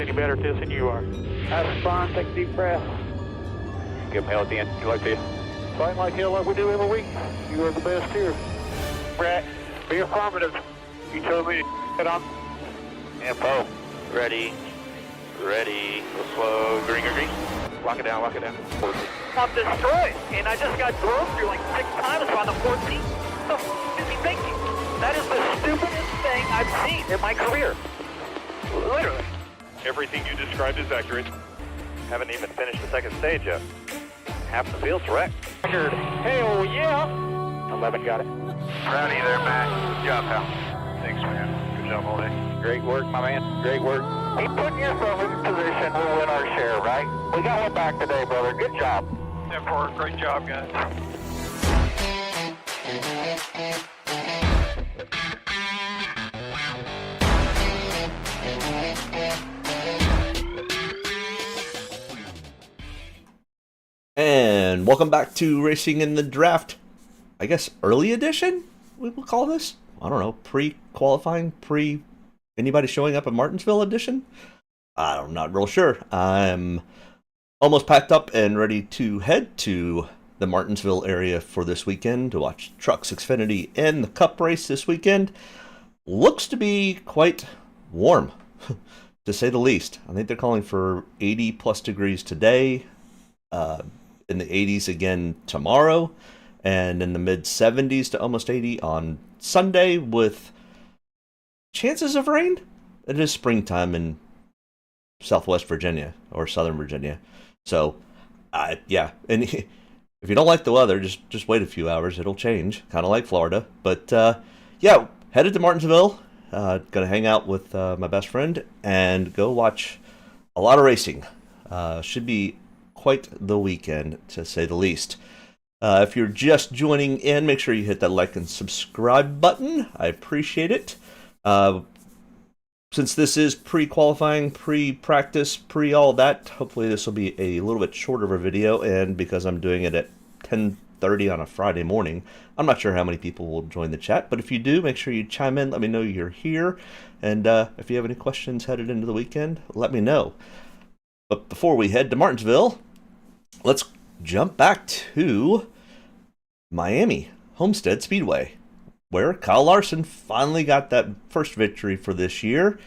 Any better at this than you are. I respond, take a deep breath. Give him hell at the end. Good luck to you. Fight like hell like we do every week. You are the best here. Brett, be affirmative. You told me to get on. Info. Ready. Ready. Go slow. Green, green, green. Lock it down, lock it down. 14. I'm destroyed, and I just got drove through like 6 times on the 14th. What the f is he thinking? That is the stupidest thing I've seen in my career. Literally. Everything you described is accurate. Haven't even finished the second stage yet. Half the field's wrecked. Hell yeah. 11 got it. Proud of you there, Matt. Good job, pal. Thanks, man. Good job all day. Great work, my man. Great work. Keep putting yourself in position, we'll win our share, right? We got one back today, brother. Good job. Therefore, great job, guys. And welcome back to Racing in the Draft, I guess early edition, we will call this. I don't know, pre-qualifying, anybody showing up at Martinsville edition? I'm not real sure. I'm almost packed up and ready to head to the Martinsville area for this weekend to watch Trucks Xfinity and the Cup race this weekend. Looks to be quite warm, to say the least. I think they're calling for 80 plus degrees today. In the 80s again tomorrow, and in the mid 70s to almost 80 on Sunday, with chances of rain. It is springtime in Southwest Virginia or Southern Virginia, so yeah. And if you don't like the weather, just wait a few hours; it'll change, kind of like Florida. But yeah, headed to Martinsville. Gonna hang out with my best friend and go watch a lot of racing. Should be quite the weekend, to say the least. If you're just joining in, make sure you hit that like and subscribe button. I appreciate it. Since this is pre-qualifying, pre-practice, pre-all that, hopefully this will be a little bit shorter of a video, and because I'm doing it at 10:30 on a Friday morning, I'm not sure how many people will join the chat, but if you do, make sure you chime in, let me know you're here, and if you have any questions headed into the weekend, let me know. But before we head to Martinsville, let's jump back to Miami Homestead Speedway, where Kyle Larson finally got that first victory for this year.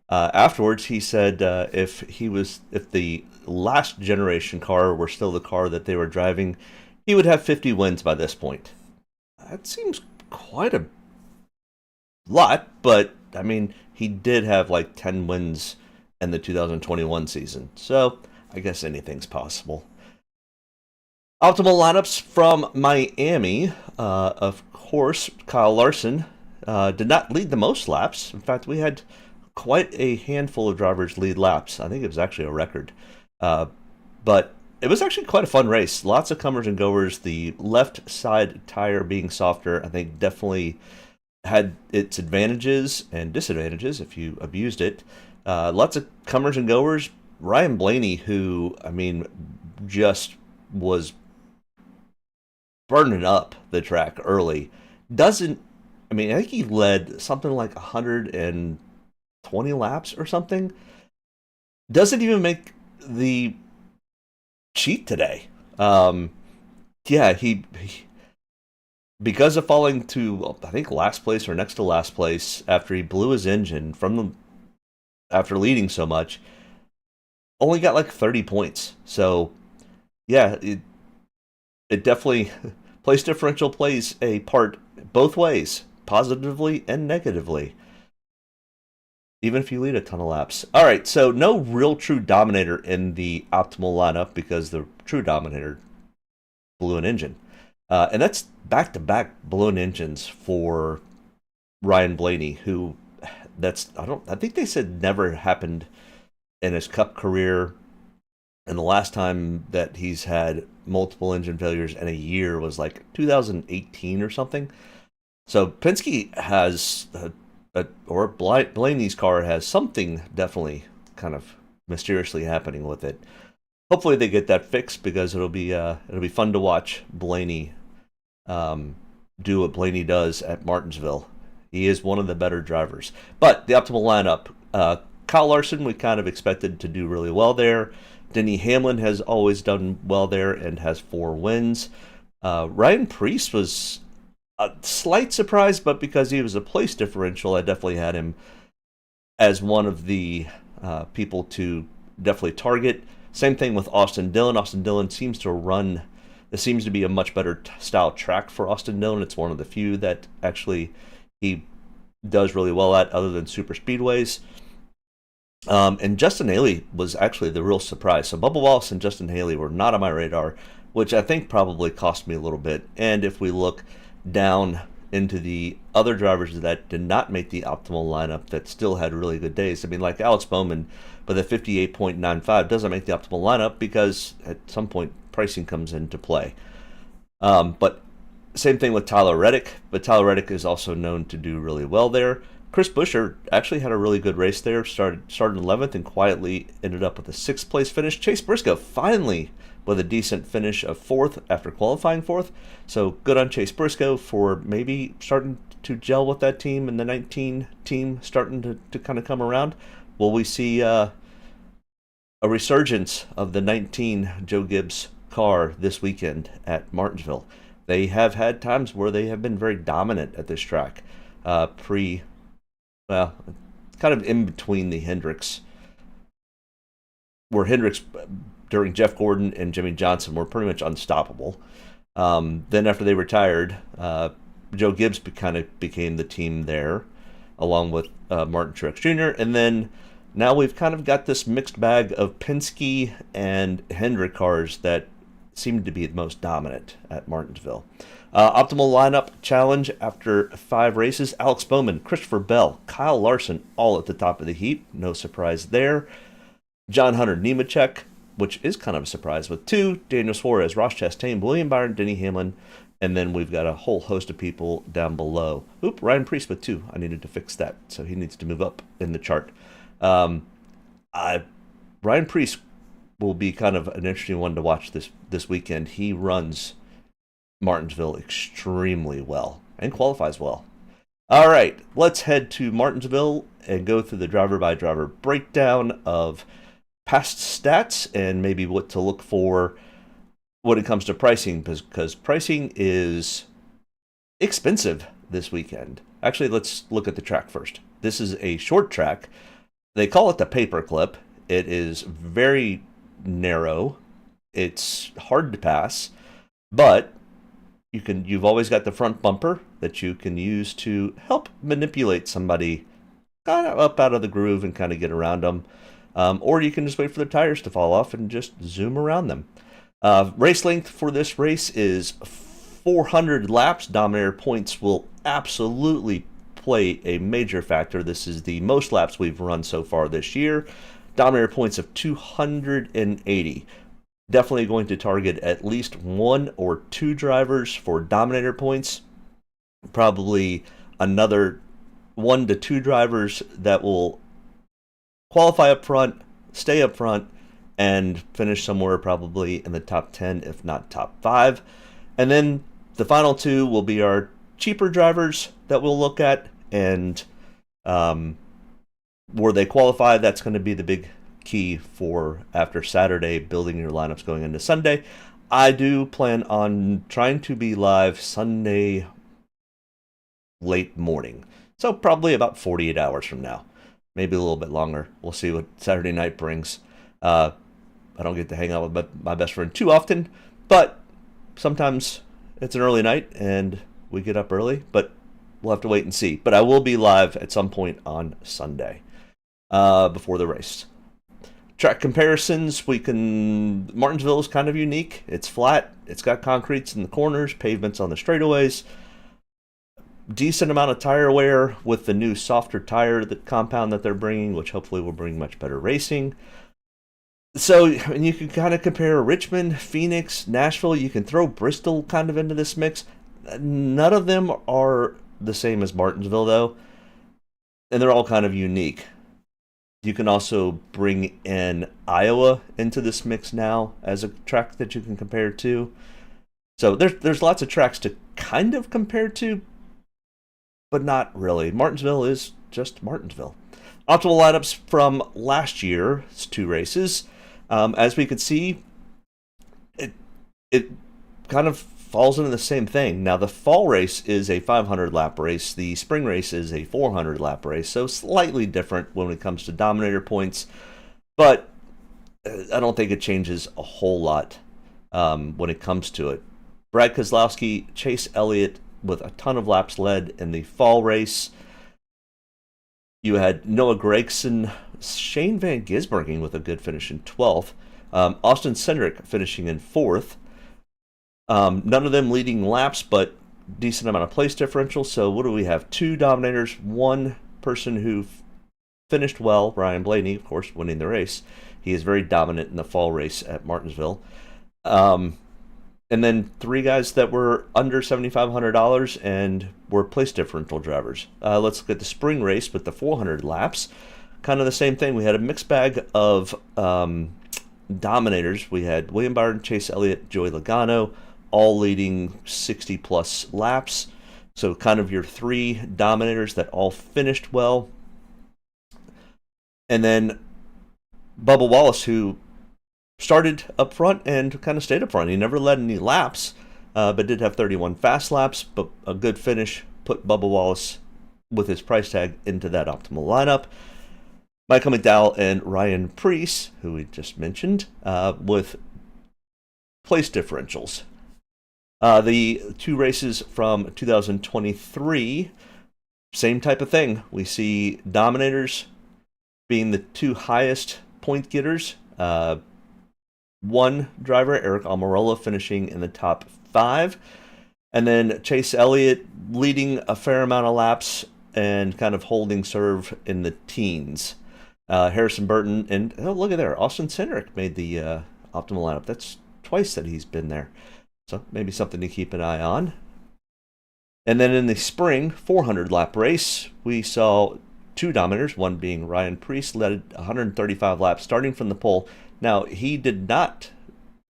Afterwards, he said if the last generation car were still the car that they were driving, he would have 50 wins by this point. That seems quite a lot, but I mean, he did have like 10 wins in the 2021 season, so I guess anything's possible. Optimal lineups from Miami. Of course, Kyle Larson did not lead the most laps. In fact, we had quite a handful of drivers lead laps. I think it was actually a record. But it was actually quite a fun race. Lots of comers and goers. The left side tire being softer, I think, definitely had its advantages and disadvantages if you abused it. Lots of comers and goers. Ryan Blaney, who, I mean, just was burning up the track early, I think he led something like 120 laps or something. Doesn't even make the sheet today. Yeah, he because of falling to, I think, last place or next to last place after he blew his engine after leading so much, only got like 30 points. So yeah, it definitely, place differential plays a part both ways, positively and negatively, even if you lead a ton of laps. All right, so no real true dominator in the optimal lineup because the true dominator blew an engine. And that's back-to-back blown engines for Ryan Blaney, who I think they said never happened in his Cup career. And the last time that he's had multiple engine failures in a year was like 2018 or something. So Penske has, Blaney's car has something definitely kind of mysteriously happening with it. Hopefully they get that fixed, because it'll be fun to watch Blaney do what Blaney does at Martinsville. He is one of the better drivers. But the optimal lineup: Kyle Larson, we kind of expected to do really well there. Denny Hamlin has always done well there and has 4 wins. Ryan Preece was a slight surprise, but because he was a place differential, I definitely had him as one of the people to definitely target. Same thing with Austin Dillon. Austin Dillon seems to run, this seems to be a much better style track for Austin Dillon. It's one of the few that actually he does really well at, other than super speedways. And Justin Haley was actually the real surprise. So Bubba Wallace and Justin Haley were not on my radar, which I think probably cost me a little bit. And if we look down into the other drivers that did not make the optimal lineup that still had really good days, I mean, like Alex Bowman, but the 58.95 doesn't make the optimal lineup because at some point pricing comes into play. But same thing with Tyler Reddick, but Tyler Reddick is also known to do really well there. Chris Buescher actually had a really good race there, started 11th and quietly ended up with a 6th place finish. Chase Briscoe finally with a decent finish of 4th after qualifying 4th. So good on Chase Briscoe for maybe starting to gel with that team, and the 19 team starting to kind of come around. Will we see a resurgence of the 19 Joe Gibbs car this weekend at Martinsville? They have had times where they have been very dominant at this track. Kind of in between the Hendricks, where Hendricks during Jeff Gordon and Jimmy Johnson were pretty much unstoppable. Then after they retired, Joe Gibbs kind of became the team there, along with Martin Truex Jr. And then now we've kind of got this mixed bag of Penske and Hendrick cars that seem to be the most dominant at Martinsville. Optimal lineup challenge after 5 races. Alex Bowman, Christopher Bell, Kyle Larson, all at the top of the heap. No surprise there. John Hunter Nemechek, which is kind of a surprise, with 2. Daniel Suarez, Ross Chastain, William Byron, Denny Hamlin. And then we've got a whole host of people down below. Ryan Preece with 2. I needed to fix that, so he needs to move up in the chart. Ryan Preece will be kind of an interesting one to watch this weekend. He runs Martinsville extremely well and qualifies well. All right, let's head to Martinsville and go through the driver-by-driver breakdown of past stats and maybe what to look for when it comes to pricing, because pricing is expensive this weekend. Actually, let's look at the track first. This is a short track. They call it the paperclip. It is very narrow. It's hard to pass, but you've always got the front bumper that you can use to help manipulate somebody kind of up out of the groove and kind of get around them. Or you can just wait for the tires to fall off and just zoom around them. Race length for this race is 400 laps. Dominator points will absolutely play a major factor. This is the most laps we've run so far this year. Dominator points of 280. Definitely going to target at least 1 or 2 drivers for Dominator points. Probably another 1 to 2 drivers that will qualify up front, stay up front, and finish somewhere probably in the top 10, if not top 5. And then the final 2 will be our cheaper drivers that we'll look at, and where they qualify, that's going to be the big key for after Saturday, building your lineups going into Sunday. I do plan on trying to be live Sunday late morning, so probably about 48 hours from now, maybe a little bit longer. We'll see what Saturday night brings. I don't get to hang out with my best friend too often, but sometimes it's an early night and we get up early, but we'll have to wait and see. But I will be live at some point on Sunday before the race. Track comparisons, Martinsville is kind of unique. It's flat. It's got concretes in the corners, pavements on the straightaways. Decent amount of tire wear with the new softer tire compound that they're bringing, which hopefully will bring much better racing. So, and you can kind of compare Richmond, Phoenix, Nashville. You can throw Bristol kind of into this mix. None of them are the same as Martinsville, though, and they're all kind of unique. You can also bring in Iowa into this mix now as a track that you can compare to. So there's lots of tracks to kind of compare to, but not really. Martinsville is just Martinsville. Optimal lineups from last year's 2 races. As we could see, it kind of falls into the same thing. Now, the fall race is a 500-lap race. The spring race is a 400-lap race, so slightly different when it comes to Dominator points. But I don't think it changes a whole lot when it comes to it. Brad Keselowski, Chase Elliott with a ton of laps led in the fall race. You had Noah Gragson, Shane Van Gisbergen with a good finish in 12th. Austin Cindric finishing in 4th. None of them leading laps, but decent amount of place differential. So what do we have? 2 Dominators, 1 person who finished well, Ryan Blaney, of course, winning the race. He is very dominant in the fall race at Martinsville. And then 3 guys that were under $7,500 and were place differential drivers. Let's look at the spring race with the 400 laps. Kind of the same thing. We had a mixed bag of dominators. We had William Byron, Chase Elliott, Joey Logano, all leading 60-plus laps. So kind of your 3 dominators that all finished well. And then Bubba Wallace, who started up front and kind of stayed up front. He never led any laps, but did have 31 fast laps, but a good finish put Bubba Wallace with his price tag into that optimal lineup. Michael McDowell and Ryan Preece, who we just mentioned, with place differentials. The 2 races from 2023, same type of thing. We see Dominators being the 2 highest point getters. 1 driver, Eric Almirola, finishing in the top 5. And then Chase Elliott leading a fair amount of laps and kind of holding serve in the teens. Harrison Burton and, oh, look at there, Austin Cindric made the optimal lineup. That's twice that he's been there. So maybe something to keep an eye on. And then in the spring 400-lap race, we saw 2 dominators, one being Ryan Preece, led 135 laps starting from the pole. Now, he did not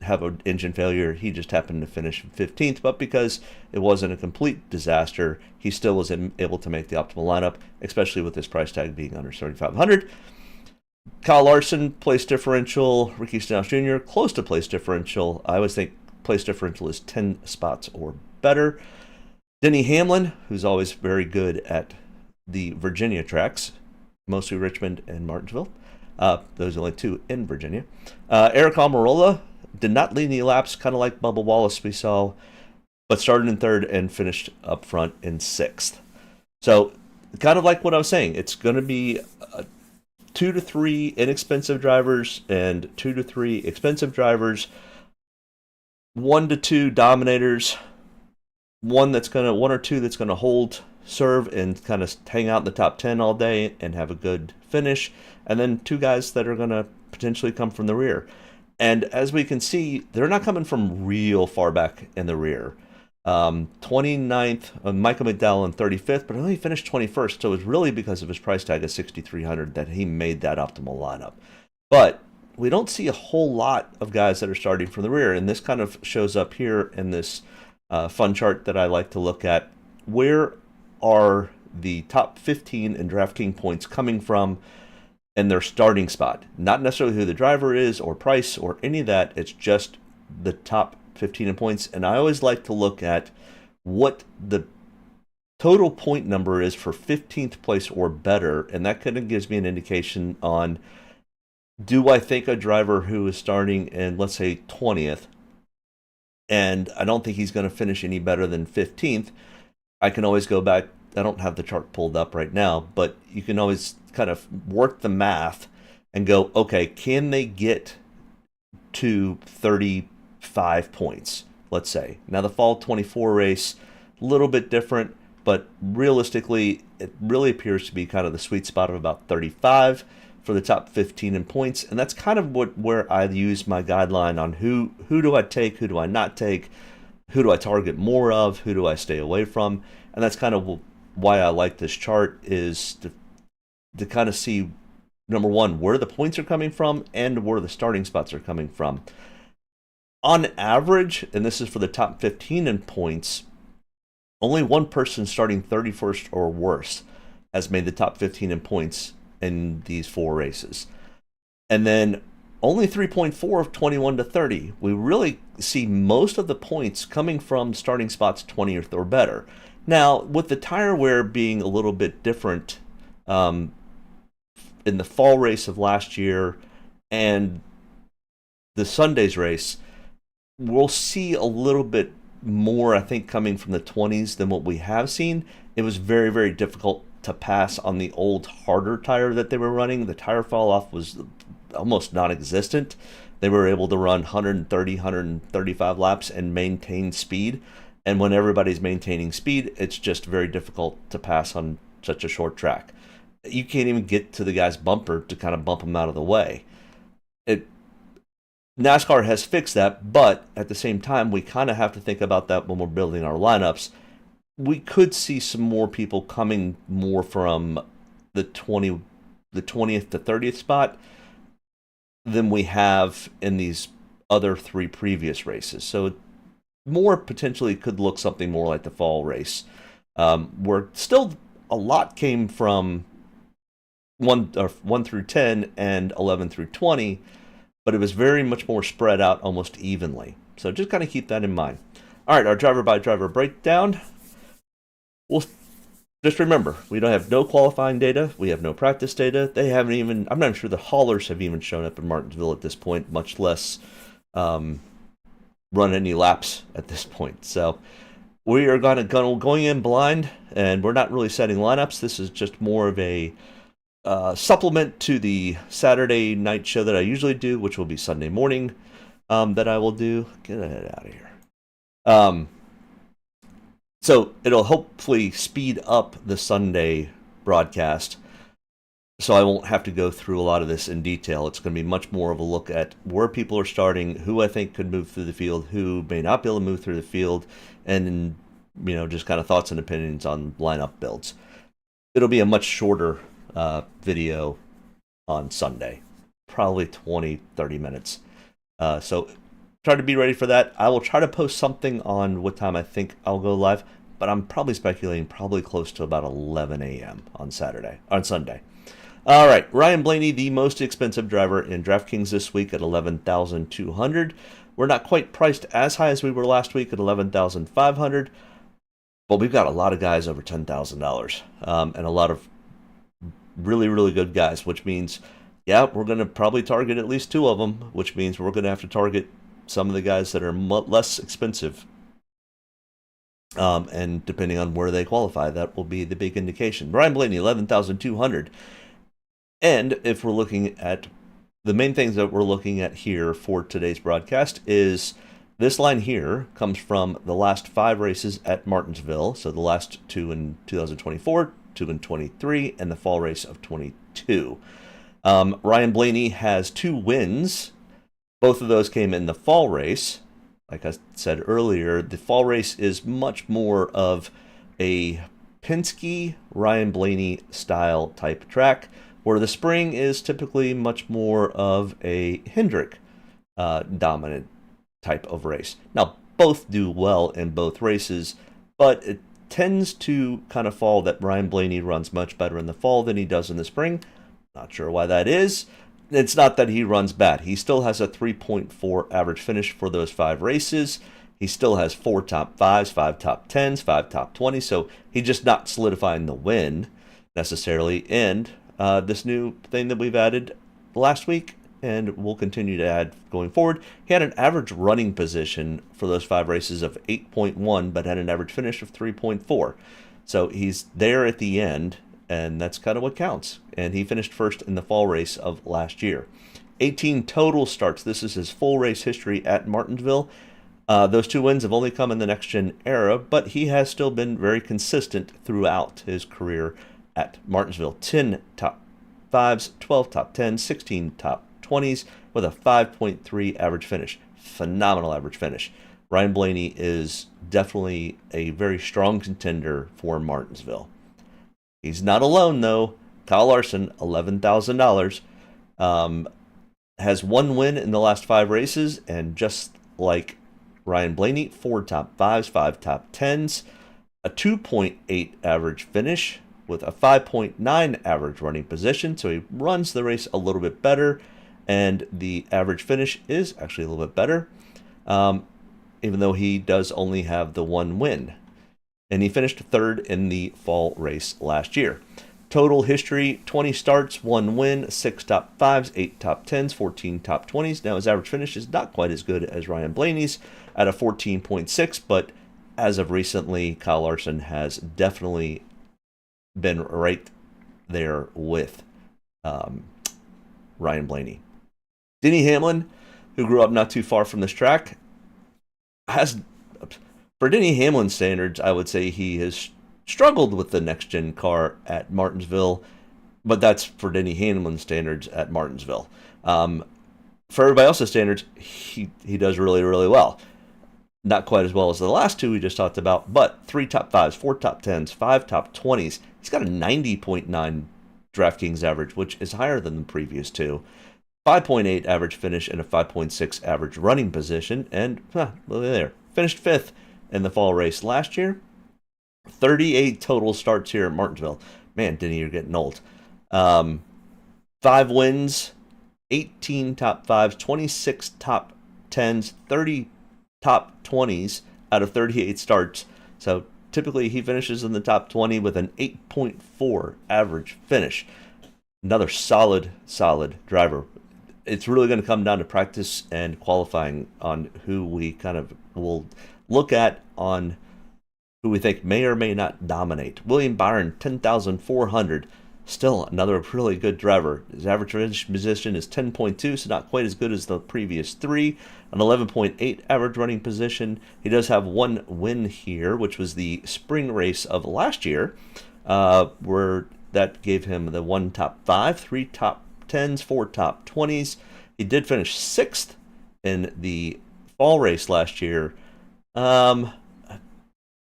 have an engine failure. He just happened to finish 15th, but because it wasn't a complete disaster, he still was able to make the optimal lineup, especially with his price tag being under $3,500. Kyle Larson, place differential. Ricky Stenhouse Jr., close to place differential. I always think place differential is 10 spots or better. Denny Hamlin, who's always very good at the Virginia tracks, mostly Richmond and Martinsville. Those are only 2 in Virginia. Eric Almirola did not lead any laps, kind of like Bubba Wallace we saw, but started in 3rd and finished up front in 6th. So, kind of like what I was saying, it's going to be 2 to 3 inexpensive drivers and 2 to 3 expensive drivers, 1 to 2 dominators, 1 or 2 that's going to hold serve and kind of hang out in the top 10 all day and have a good finish, and then 2 guys that are going to potentially come from the rear. And as we can see, they're not coming from real far back in the rear. 29th, Michael McDowell in 35th, but only finished 21st, so it was really because of his price tag of $6,300 that he made that optimal lineup. But we don't see a whole lot of guys that are starting from the rear, and this kind of shows up here in this fun chart that I like to look at. Where are the top 15 in Draftkings points coming from in their starting spot? Not necessarily who the driver is or price or any of that. It's just the top 15 in points. And I always like to look at what the total point number is for 15th place or better. And that kind of gives me an indication on, do I think a driver who is starting in, let's say, 20th, and I don't think he's going to finish any better than 15th, I can always go back. I don't have the chart pulled up right now, but you can always kind of work the math and go, okay, can they get to 35 points, let's say? Now, the fall 24 race, a little bit different, but realistically, it really appears to be kind of the sweet spot of about 35 for the top 15 in points. And that's kind of where I use my guideline on who do I take, who do I not take, who do I target more of, who do I stay away from. And that's kind of why I like this chart, is to kind of see, number one, where the points are coming from and where the starting spots are coming from. On average, and this is for the top 15 in points, only one person starting 31st or worse has made the top 15 in points in these 4 races. And then only 3.4 of 21 to 30. We really see most of the points coming from starting spots 20 or better. Now, with the tire wear being a little bit different in the fall race of last year and the Sunday's race, we'll see a little bit more, I think, coming from the 20s than what we have seen. It was very, very difficult to pass on the old, harder tire that they were running. The tire fall off was almost non-existent. They were able to run 130, 135 laps and maintain speed. And when everybody's maintaining speed, it's just very difficult to pass on such a short track. You can't even get to the guy's bumper to kind of bump him out of the way. NASCAR has fixed that, but at the same time, we kind of have to think about that when we're building our lineups. We could see some more people coming more from the 20th to 30th spot than we have in these other 3 previous races. So more potentially could look something more like the fall race, where still a lot came from 1 through 10 and 11 through 20, but it was very much more spread out almost evenly. So just kind of keep that in mind. All right, our driver-by-driver breakdown. We'll just remember, we don't have no qualifying data. We have no practice data. They haven't even, I'm not sure the haulers have even shown up in Martinsville at this point, much less run any laps at this point. So we are going in blind, and we're not really setting lineups. This is just more of a supplement to the Saturday night show that I usually do, which will be Sunday morning that I will do. Get it out of here. So it'll hopefully speed up the Sunday broadcast, so I won't have to go through a lot of this in detail. It's going to be much more of a look at where people are starting, who I think could move through the field, who may not be able to move through the field, and just kind of thoughts and opinions on lineup builds. It'll be a much shorter video on Sunday, probably 20-30 minutes. So try to be ready for that. I will try to post something on what time I think I'll go live, but I'm probably speculating probably close to about 11 a.m. on Sunday. All right, Ryan Blaney, the most expensive driver in Draftkings this week at $11,200. We're not quite priced as high as we were last week at $11,500, but we've got a lot of guys over $10,000 and a lot of really, really good guys, which means, yeah, we're going to probably target at least 2 of them, which means we're going to have to target some of the guys that are less expensive. And depending on where they qualify, that will be the big indication. Ryan Blaney, $11,200. And if we're looking at the main things that we're looking at here for today's broadcast is this line here comes from the last 5 races at Martinsville. So the last 2 in 2024, 2 in 23, and the fall race of 22. Ryan Blaney has 2 wins. Both of those came in the fall race. Like I said earlier, the fall race is much more of a Penske Ryan Blaney style type track, where the spring is typically much more of a Hendrick dominant type of race. Now, both do well in both races, but it tends to kind of fall that Ryan Blaney runs much better in the fall than he does in the spring. Not sure why that is. It's not that he runs bad. He still has a 3.4 average finish for those 5 races. He still has 4 top 5s, 5 top 10s, 5 top 20s, so he's just not solidifying the win necessarily. And this new thing that we've added last week, and we'll continue to add going forward, he had an average running position for those 5 races of 8.1, but had an average finish of 3.4. So he's there at the end, and that's kind of what counts. And he finished first in the fall race of last year. 18 total starts. This is his full race history at Martinsville. Those 2 wins have only come in the next-gen era, but he has still been very consistent throughout his career at Martinsville. 10 top 5s, 12 top 10s, 16 top 20s, with a 5.3 average finish. Phenomenal average finish. Ryan Blaney is definitely a very strong contender for Martinsville. He's not alone, though. Kyle Larson, $11,000, has 1 win in the last 5 races, and just like Ryan Blaney, 4 top 5s, 5 top 10s, a 2.8 average finish, with a 5.9 average running position, so he runs the race a little bit better, and the average finish is actually a little bit better, even though he does only have the one win. And he finished third in the fall race last year. Total history, 20 starts, 1 win, 6 top 5s, 8 top 10s, 14 top 20s. Now his average finish is not quite as good as Ryan Blaney's at a 14.6, but as of recently, Kyle Larson has definitely been right there with Ryan Blaney. Denny Hamlin, who grew up not too far from this track, has, for Denny Hamlin standards, I would say he has struggled with the next-gen car at Martinsville, but that's for Denny Hamlin standards at Martinsville. For everybody else's standards, he does really, really well. Not quite as well as the last two we just talked about, but 3 top 5s, 4 top 10s, 5 top 20s. He's got a 90.9 Draftkings average, which is higher than the previous two. 5.8 average finish and a 5.6 average running position, and look there, finished 5th in the fall race last year. 38 total starts here at Martinsville. Man, Denny, you're getting old. 5 wins, 18 top 5s, 26 top 10s, 30 top 20s out of 38 starts. So typically he finishes in the top 20 with an 8.4 average finish. Another solid driver. It's really going to come down to practice and qualifying on who we kind of will look at on who we think may or may not dominate. William Byron, 10,400. Still another really good driver. His average finish position is 10.2, so not quite as good as the previous 3. An 11.8 average running position. He does have 1 win here, which was the spring race of last year, where that gave him the 1 top 5, 3 top 10s, 4 top 20s. He did finish 6th in the fall race last year.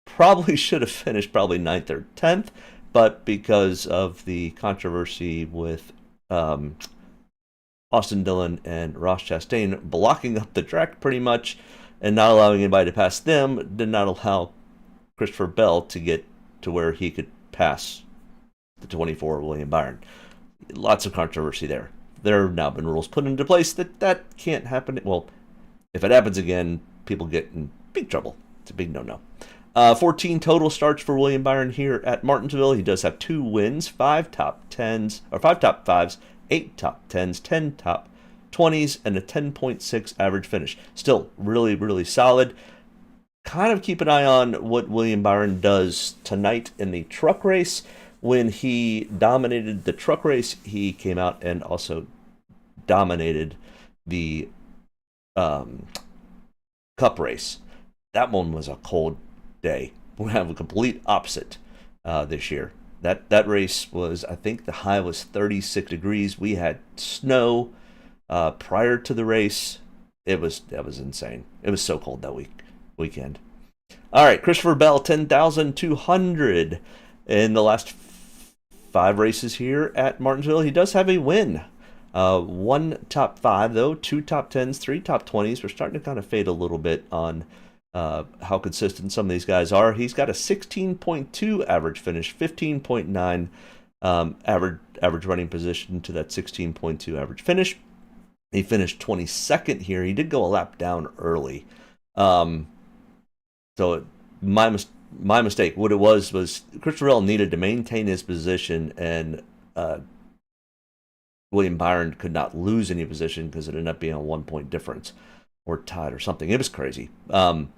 Probably should have finished probably 9th or 10th, but because of the controversy with Austin Dillon and Ross Chastain blocking up the track pretty much and not allowing anybody to pass them, did not allow Christopher Bell to get to where he could pass the 24 William Byron. Lots of controversy there. There have now been rules put into place that can't happen. Well, if it happens again, people get in big trouble. It's a big no-no. 14 total starts for William Byron here at Martinsville. He does have 2 wins, 5 top 10s, or 5 top 5s, 8 top 10s, 10 top 20s, and a 10.6 average finish. Still really, really solid. Kind of keep an eye on what William Byron does tonight in the truck race. When he dominated the truck race, he came out and also dominated the Cup race. That one was a cold day. We're going to have a complete opposite this year. That race was, I think the high was 36 degrees. We had snow prior to the race. That was insane. It was so cold that weekend. All right, Christopher Bell, 10,200 in the last 5 races here at Martinsville. He does have a win. 1 top 5 though, 2 top 10s, 3 top 20s. We're starting to kind of fade a little bit on how consistent some of these guys are. He's got a 16.2 average finish, 15.9 average running position to that 16.2 average finish. He finished 22nd here. He did go a lap down early. So my mistake. What it was Christopher Bell needed to maintain his position, and William Byron could not lose any position because it ended up being a 1-point difference or tied or something. It was crazy. 10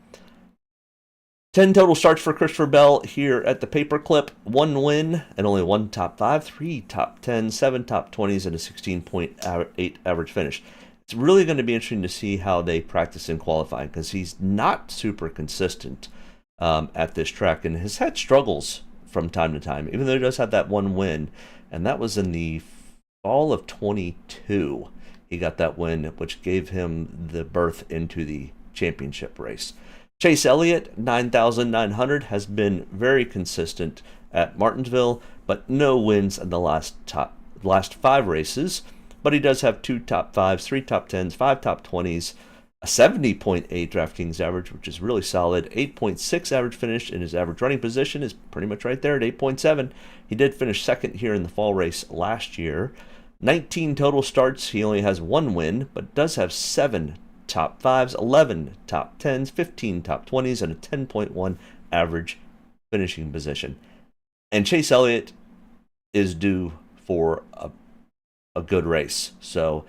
total starts for Christopher Bell here at the Paperclip. 1 win and only 1 top 5, 3 top 10, 7 top 20s, and a 16.8 average finish. It's really going to be interesting to see how they practice in qualifying because he's not super consistent at this track and has had struggles from time to time, even though he does have that 1 win, and that was in the fall of 22. He got that win, which gave him the berth into the championship race. Chase Elliott, 9,900, has been very consistent at Martinsville, but no wins in the last 5 races. But he does have 2 top 5s, 3 top 10s, 5 top 20s, a 70.8 DraftKings average, which is really solid. 8.6 average finish, and his average running position is pretty much right there at 8.7. He did finish second here in the fall race last year. 19 total starts. He only has one win, but does have 7 top 5s, 11 top 10s, 15 top 20s, and a 10.1 average finishing position. And Chase Elliott is due for a good race. So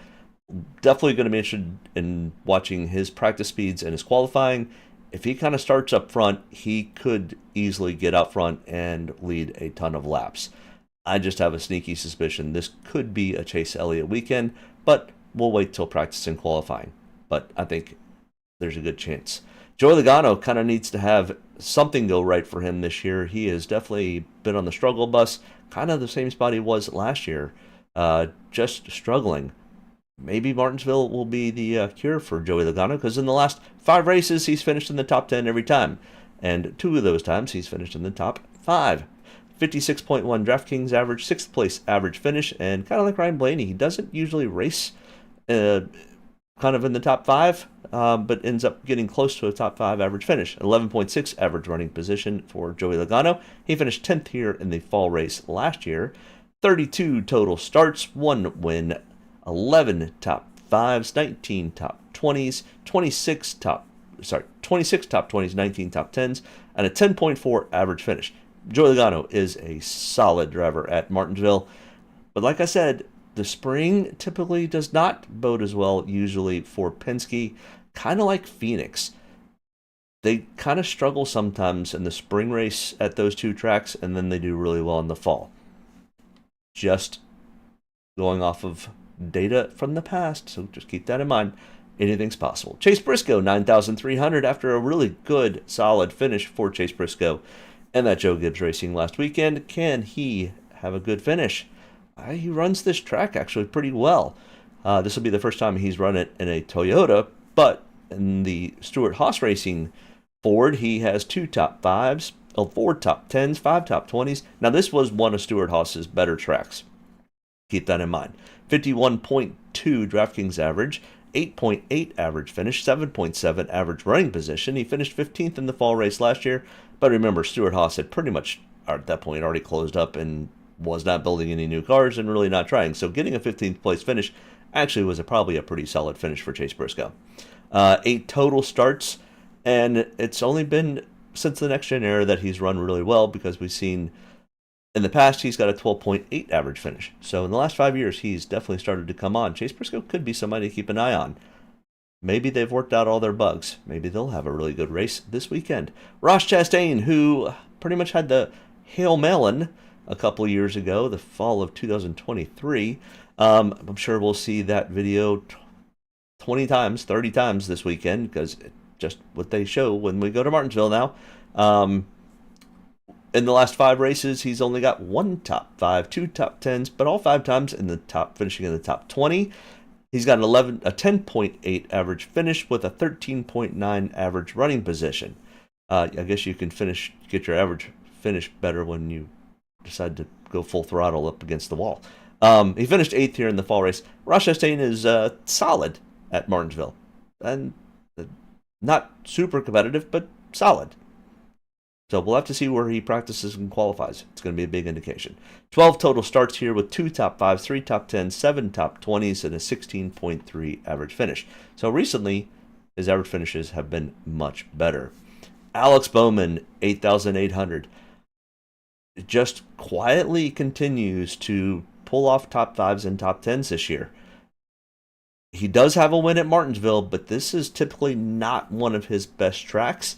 definitely going to be interested in watching his practice speeds and his qualifying. If he kind of starts up front, he could easily get out front and lead a ton of laps. I just have a sneaky suspicion this could be a Chase Elliott weekend, but we'll wait till practice and qualifying. But I think there's a good chance. Joey Logano kind of needs to have something go right for him this year. He has definitely been on the struggle bus, kind of the same spot he was last year, just struggling. Maybe Martinsville will be the cure for Joey Logano, because in the last 5 races, he's finished in the top 10 every time. And 2 of those times, he's finished in the top 5. 56.1 DraftKings average, 6th place average finish, and kind of like Ryan Blaney, he doesn't usually race kind of in the top 5, but ends up getting close to a top 5 average finish. 11.6 average running position for Joey Logano. He finished 10th here in the fall race last year. 32 total starts, 1 win, 11 top 5s, 19 top 20s, 26 top 20s, 19 top 10s, and a 10.4 average finish. Joey Logano is a solid driver at Martinsville. But like I said, the spring typically does not bode as well usually for Penske, kind of like Phoenix. They kind of struggle sometimes in the spring race at those 2 tracks, and then they do really well in the fall. Just going off of data from the past, so just keep that in mind. Anything's possible. Chase Briscoe, 9,300 after a really good, solid finish for Chase Briscoe and that Joe Gibbs Racing last weekend. Can he have a good finish? He runs this track actually pretty well. This will be the first time he's run it in a Toyota, but in the Stewart-Haas Racing Ford, he has 2 top 5s, 4 top 10s, 5 top 20s. Now, this was one of Stewart-Haas's better tracks. Keep that in mind. 51.2 DraftKings average, 8.8 average finish, 7.7 average running position. He finished 15th in the fall race last year, but remember, Stewart-Haas had pretty much, at that point, already closed up and was not building any new cars and really not trying. So getting a 15th place finish actually was probably a pretty solid finish for Chase Briscoe. 8 total starts, and it's only been since the Next Gen era that he's run really well, because we've seen in the past he's got a 12.8 average finish. So in the last 5 years, he's definitely started to come on. Chase Briscoe could be somebody to keep an eye on. Maybe they've worked out all their bugs. Maybe they'll have a really good race this weekend. Ross Chastain, who pretty much had the Hail Melon a couple years ago, the fall of 2023. I'm sure we'll see that video 20 times, 30 times this weekend, because it's just what they show when we go to Martinsville now. In the last 5 races, he's only got 1 top 5, 2 top 10s, but all 5 times in the top, finishing in the top 20. He's got a 10.8 average finish with a 13.9 average running position. I guess you can get your average finish better when you decide to go full throttle up against the wall. He finished 8th here in the fall race. Ross Chastain is solid at Martinsville, and not super competitive, but solid. So we'll have to see where he practices and qualifies. It's going to be a big indication. 12 total starts here with 2 top 5s, 3 top 10s, 7 top 20s, and a 16.3 average finish. So recently, his average finishes have been much better. Alex Bowman, 8,800. Just quietly continues to pull off top 5s and top 10s this year. He does have a win at Martinsville, but this is typically not one of his best tracks.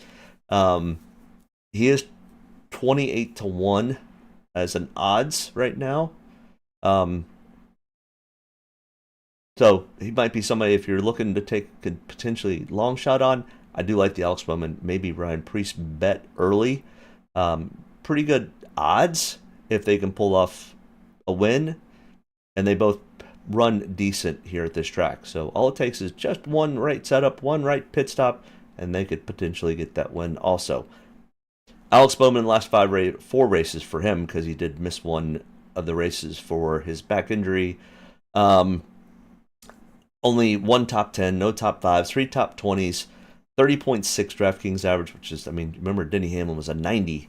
He is 28-1 as an odds right now. So he might be somebody, if you're looking to take a potentially long shot on. I do like the Alex Bowman, maybe Ryan Preece bet early. Pretty good odds if they can pull off a win. And they both run decent here at this track. So all it takes is just one right setup, one right pit stop, and they could potentially get that win also. Alex Bowman, last 4 races for him, because he did miss one of the races for his back injury. Only one top 10, no top 5s, 3 top 20s, 30.6 DraftKings average, which is, I mean, remember Denny Hamlin was a 90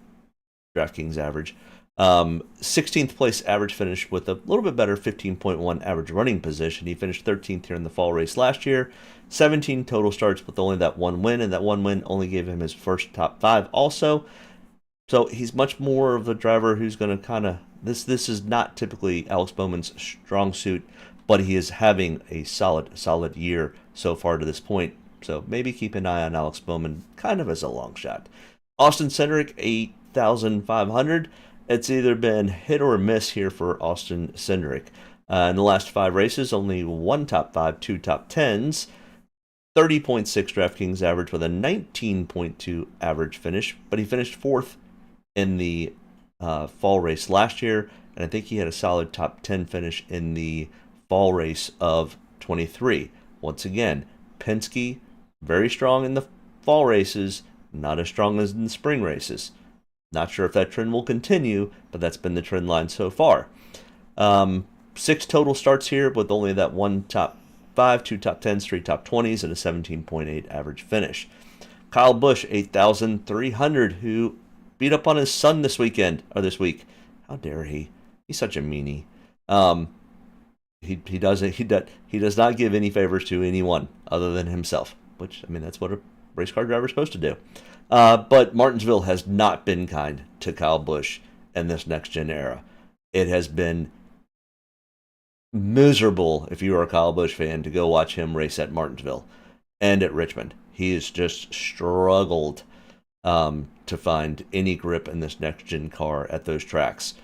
DraftKings average. 16th place average finish with a little bit better 15.1 average running position. He finished 13th here in the fall race last year. 17 total starts with only that one win, and that one win only gave him his first top 5 also. So he's much more of a driver who's going to kind of, this is not typically Alex Bowman's strong suit, but he is having a solid year so far to this point. So maybe keep an eye on Alex Bowman kind of as a long shot. Austin Cindric, 8,500. It's either been hit or miss here for Austin Cindric. In the last 5 races, only 1 top 5, 2 top 10s, 30.6 DraftKings average with a 19.2 average finish, but he finished 4th in the fall race last year, and I think he had a solid top 10 finish in the fall race of 23. Once again, Penske, very strong in the fall races, not as strong as in the spring races. Not sure if that trend will continue, but that's been the trend line so far. 6 total starts here with only that 1 top 5, 2 top 10s, 3 top 20s, and a 17.8 average finish. Kyle Busch, 8,300, who beat up on his son this week. How dare he? He's such a meanie. He does not give any favors to anyone other than himself, which, I mean, that's what a race car driver is supposed to do. But Martinsville has not been kind to Kyle Busch in this next-gen era. It has been miserable, if you are a Kyle Busch fan, to go watch him race at Martinsville and at Richmond. He has just struggled to find any grip in this next-gen car at those tracks.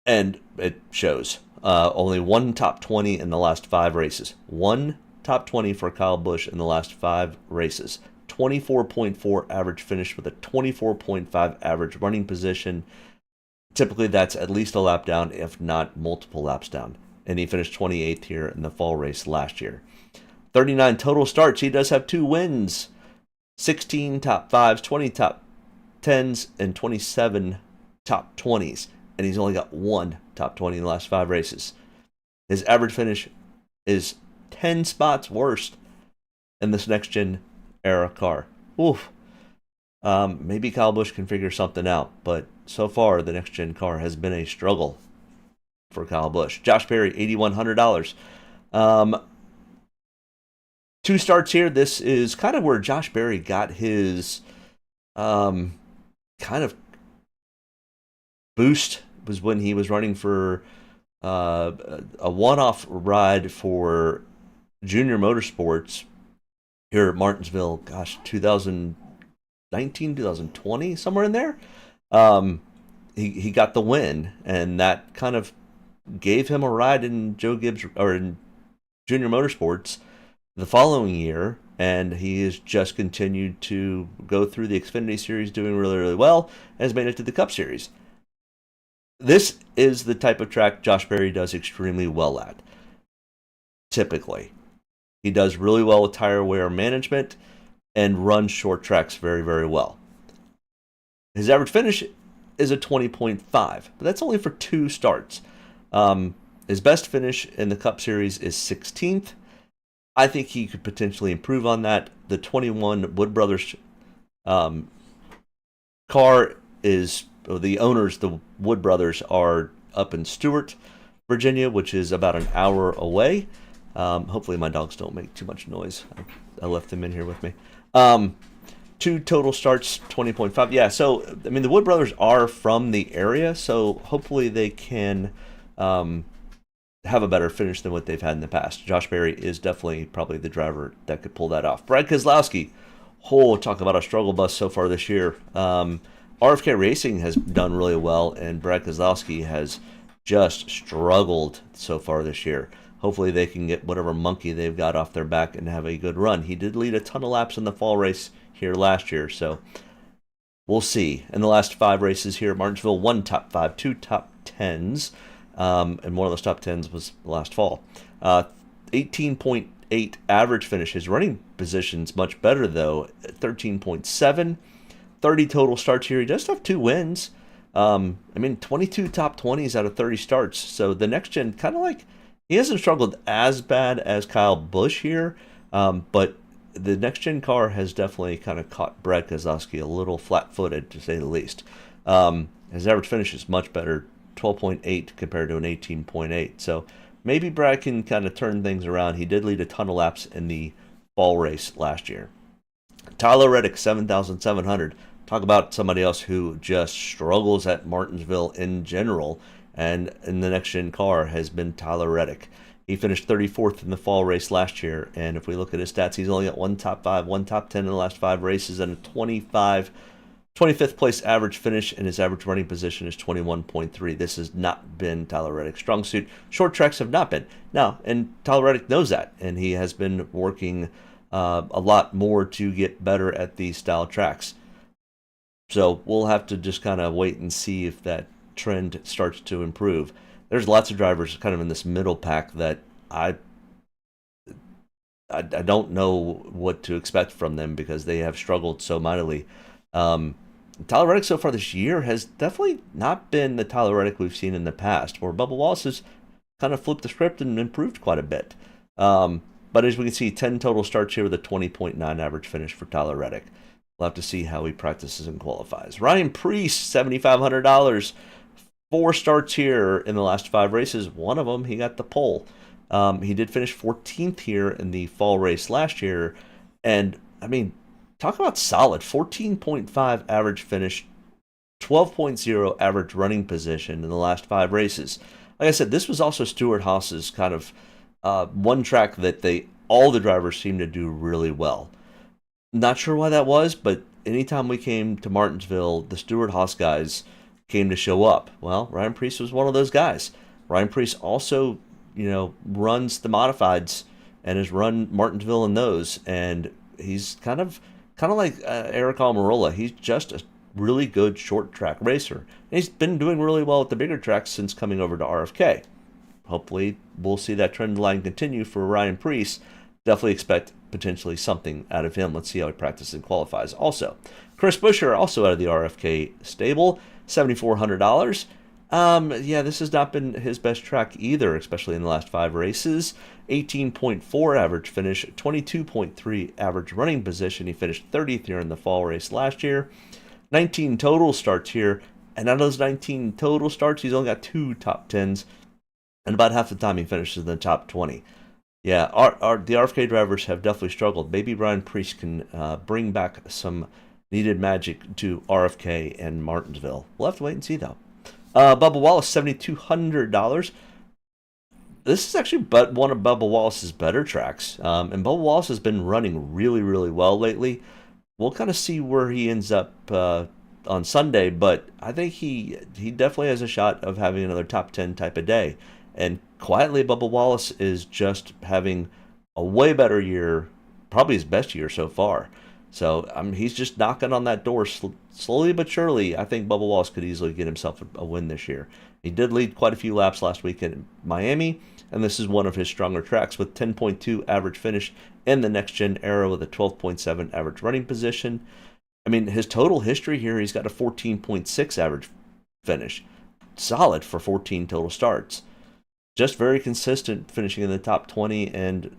And it shows. Only 1 top 20 in the last 5 races. 1 top 20 for Kyle Busch in the last 5 races. 24.4 average finish with a 24.5 average running position. Typically that's at least a lap down, if not multiple laps down. And he finished 28th here in the fall race last year. 39 total starts. He does have 2 wins. 16 top 5s, 20 top 10s, and 27 top 20s. And he's only got 1 top 20 in the last 5 races. His average finish is 10 spots worse in this next-gen era car. Oof. Maybe Kyle Busch can figure something out, but so far the next-gen car has been a struggle for Kyle Busch. Josh Berry, $8,100. 2 starts here. This is kind of where Josh Berry got his kind of boost, was when he was running for a one-off ride for Junior Motorsports here at Martinsville, 2019, 2020, somewhere in there. He got the win, and that kind of gave him a ride in Joe Gibbs, or in Junior Motorsports the following year, and he has just continued to go through the Xfinity Series doing really, really well, and has made it to the Cup Series. This is the type of track Josh Berry does extremely well at. Typically. He does really well with tire wear management and runs short tracks very, very well. His average finish is a 20.5, but that's only for 2 starts. His best finish in the Cup Series is 16th. I think he could potentially improve on that. The 21 Wood Brothers car is, the owners, the Wood Brothers, are up in Stewart, Virginia, which is about an hour away. Hopefully my dogs don't make too much noise. I left them in here with me. 2 total starts, 20.5. Yeah, so, I mean, the Wood Brothers are from the area, so hopefully they can have a better finish than what they've had in the past. Josh Berry is definitely probably the driver that could pull that off. Brad Keselowski, talk about a struggle bus so far this year. RFK Racing has done really well, and Brad Keselowski has just struggled so far this year. Hopefully they can get whatever monkey they've got off their back and have a good run. He did lead a ton of laps in the fall race here last year, so we'll see. In the last 5 races here at Martinsville, 1 top 5, 2 top 10s, and one of those top 10s was last fall. 18.8 average finish. His running position's much better, though, at 13.7. 30 total starts here. He does have 2 wins. 22 top 20s out of 30 starts. So the next gen, kind of like He hasn't struggled as bad as Kyle Busch here, but the next gen car has definitely kind of caught Brad Keselowski a little flat-footed, to say the least. His average finish is much better, 12.8 compared to an 18.8. So maybe Brad can kind of turn things around. He did lead a ton of laps in the fall race last year. Tyler Reddick, 7,700. Talk about somebody else who just struggles at Martinsville in general, and in the next gen car has been Tyler Reddick. He finished 34th in the fall race last year, and if we look at his stats, he's only got one top 5, one top 10 in the last 5 races, and a 25th place average finish, and his average running position is 21.3. This has not been Tyler Reddick's strong suit. Short tracks have not been. Now, and Tyler Reddick knows that, and he has been working a lot more to get better at these style tracks. So we'll have to just kind of wait and see if that trend starts to improve. There's lots of drivers kind of in this middle pack that I don't know what to expect from them because they have struggled so mightily. Tyler Reddick so far this year has definitely not been the Tyler Reddick we've seen in the past, where Bubba Wallace has kind of flipped the script and improved quite a bit. But as we can see, 10 total starts here with a 20.9 average finish for Tyler Reddick. We'll have to see how he practices and qualifies. Ryan Preece, $7,500. 4 starts here in the last 5 races. One of them, he got the pole. He did finish 14th here in the fall race last year. And, I mean, talk about solid. 14.5 average finish, 12.0 average running position in the last 5 races. Like I said, this was also Stewart Haas's kind of one track that all the drivers seemed to do really well. Not sure why that was, but anytime we came to Martinsville, the Stewart Haas guys came to show up. Well, Ryan Preece was one of those guys. Ryan Preece also, runs the modifieds and has run Martinsville in those, and he's kind of like Eric Almirola. He's just a really good short track racer. And he's been doing really well at the bigger tracks since coming over to RFK. Hopefully, we'll see that trend line continue for Ryan Preece. Definitely expect potentially something out of him. Let's see how he practices and qualifies. Also, Chris Buescher, also out of the RFK stable, $7,400. Yeah, this has not been his best track either, especially in the last 5 races. 18.4 average finish, 22.3 average running position. He finished 30th here in the fall race last year. 19 total starts here, and out of those 19 total starts, he's only got 2 top 10s, and about half the time he finishes in the top 20. Yeah, the RFK drivers have definitely struggled. Maybe Ryan Preece can bring back some needed magic to RFK and Martinsville. We'll have to wait and see, though. Bubba Wallace, $7,200. This is actually one of Bubba Wallace's better tracks. And Bubba Wallace has been running really, really well lately. We'll kind of see where he ends up on Sunday, but I think he definitely has a shot of having another top 10 type of day. And quietly, Bubba Wallace is just having a way better year, probably his best year so far. So he's just knocking on that door slowly but surely. I think Bubba Wallace could easily get himself a win this year. He did lead quite a few laps last weekend in Miami, and this is one of his stronger tracks with 10.2 average finish in the next-gen era with a 12.7 average running position. I mean, his total history here, he's got a 14.6 average finish. Solid for 14 total starts. Just very consistent, finishing in the top 20 and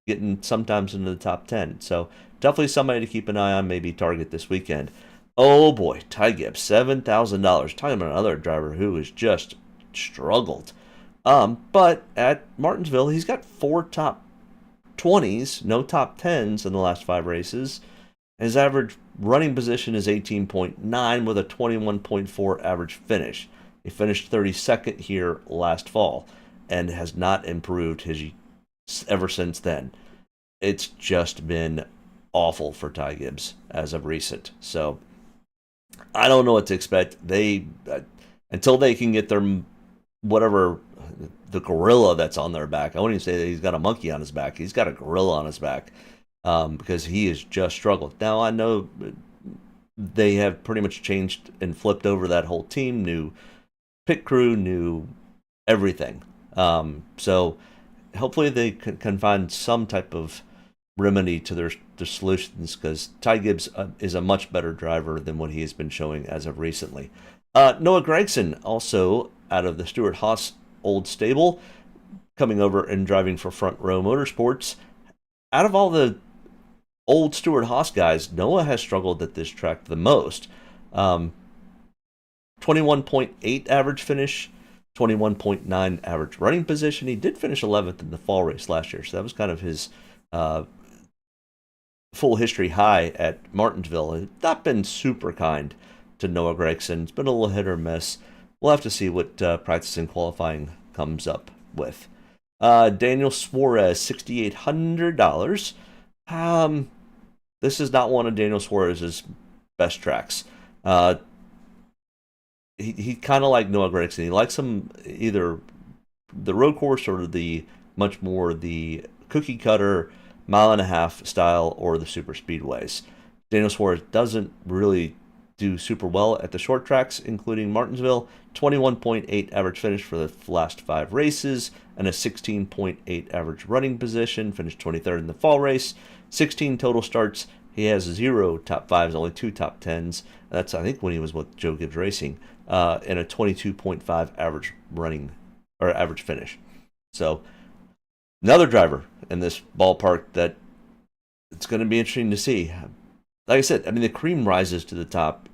getting sometimes into the top 10. So definitely somebody to keep an eye on, maybe target this weekend. Oh boy, Ty Gibbs, $7,000. Talking about another driver who has just struggled. But at Martinsville, he's got 4 top 20s, no top 10s in the last 5 races. His average running position is 18.9 with a 21.4 average finish. He finished 32nd here last fall and has not improved ever since then. It's just been awful for Ty Gibbs as of recent. So I don't know what to expect. Until they can get their whatever, the gorilla that's on their back. I wouldn't even say that he's got a monkey on his back. He's got a gorilla on his back because he has just struggled. Now I know they have pretty much changed and flipped over that whole team. New pit crew, new everything. So hopefully they can find some type of remedy to their solutions, because Ty Gibbs is a much better driver than what he has been showing as of recently. Noah Gragson, also out of the Stewart Haas old stable, coming over and driving for Front Row Motorsports. Out of all the old Stewart-Haas guys, Noah has struggled at this track the most. 21.8 average finish, 21.9 average running position. He did finish 11th in the fall race last year, so that was kind of his full history high at Martinsville. It's not been super kind to Noah Gragson. It's been a little hit or miss. We'll have to see what practice and qualifying comes up with. Daniel Suarez, $6,800. This is not one of Daniel Suarez's best tracks. He kind of like Noah Gragson. He likes him either the road course or the much more the cookie cutter mile and a half style or the super speedways. Daniel Suarez doesn't really do super well at the short tracks, including Martinsville. 21.8 average finish for the last 5 races and a 16.8 average running position. Finished 23rd in the fall race. 16 total starts. He has 0 top 5s, only 2 top 10s. That's, I think, when he was with Joe Gibbs Racing, and a 22.5 average running or average finish. So another driver in this ballpark that it's going to be interesting to see. Like I said, I mean, the cream rises to the top